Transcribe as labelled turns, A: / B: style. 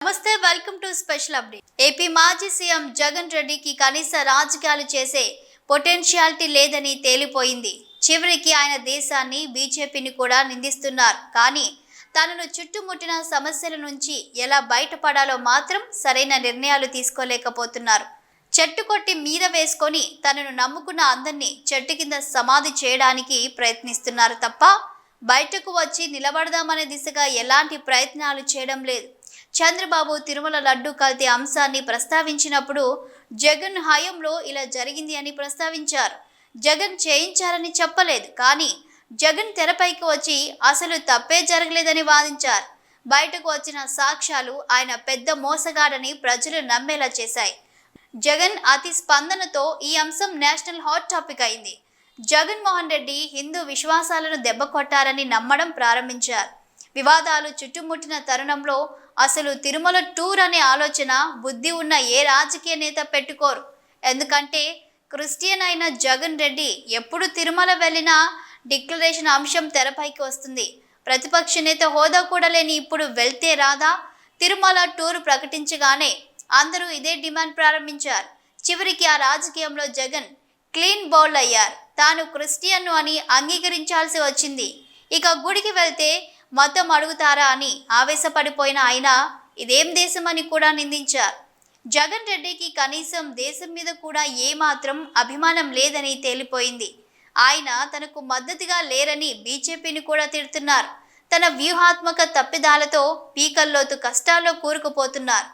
A: నమస్తే, welcome to special update. AP మాజీ CM Jagan రెడ్డికి కనీస రాజకీయాలు చేసే పొటెన్షియాలిటీ లేదని తేలిపోయింది. చివరికి ఆయన దేశాన్ని, బీజేపీని కూడా నిందిస్తున్నారు. కానీ తనను చుట్టుముట్టిన సమస్యల నుంచి ఎలా బయటపడాలో మాత్రం సరైన నిర్ణయాలు తీసుకోలేకపోతున్నారు. చెట్టు కొట్టి మీద వేసుకొని తనను నమ్ముకున్న అందరినీ చెట్టు కింద సమాధి చేయడానికి ప్రయత్నిస్తున్నారు తప్ప బయటకు వచ్చి నిలబడదామనే దిశగా ఎలాంటి ప్రయత్నాలు చేయడం లేదు. చంద్రబాబు తిరుమల లడ్డు కల్తీ అంశాన్ని ప్రస్తావించినప్పుడు జగన్ హయాంలో ఇలా జరిగింది అని ప్రస్తావించారు. జగన్ చేయించారని చెప్పలేదు. కానీ జగన్ తెరపైకి వచ్చి అసలు తప్పే జరగలేదని వాదించారు. బయటకు వచ్చిన సాక్ష్యాలు ఆయన పెద్ద మోసగాడని ప్రజలు నమ్మేలా చేశాయి. జగన్ అతి స్పందనతో ఈ అంశం నేషనల్ హాట్ టాపిక్ అయింది. జగన్మోహన్ రెడ్డి హిందూ విశ్వాసాలను దెబ్బకొట్టారని నమ్మడం ప్రారంభించారు. వివాదాలు చుట్టుముట్టిన తరుణంలో అసలు తిరుమల టూర్ అనే ఆలోచన బుద్ధి ఉన్న ఏ రాజకీయ నేత పెట్టుకోరు. ఎందుకంటే క్రిస్టియన్ అయిన జగన్ రెడ్డి ఎప్పుడు తిరుమల వెళ్ళినా డిక్లరేషన్ అంశం తెరపైకి వస్తుంది. ప్రతిపక్ష నేత హోదా కూడా లేని ఇప్పుడు వెళ్తే రాదా? తిరుమల టూర్ ప్రకటించగానే అందరూ ఇదే డిమాండ్ ప్రారంభించారు. చివరికి ఆ రాజకీయంలో జగన్ క్లీన్ బౌల్ అయ్యారు. తాను క్రిస్టియన్ను అని అంగీకరించాల్సి వచ్చింది. ఇక గుడికి వెళ్తే మతం అడుగుతారా అని ఆవేశపడిపోయిన ఆయన ఇదేం దేశం అని కూడా నిందించారు. జగన్ రెడ్డికి కనీసం దేశం మీద కూడా ఏమాత్రం అభిమానం లేదని తేలిపోయింది. ఆయన తనకు మద్దతుగా లేరని బీజేపీని కూడా తిడుతున్నారు. తన వ్యూహాత్మక తప్పిదాలతో పీకల్లోతు కష్టాల్లో కూరుకుపోతున్నారు.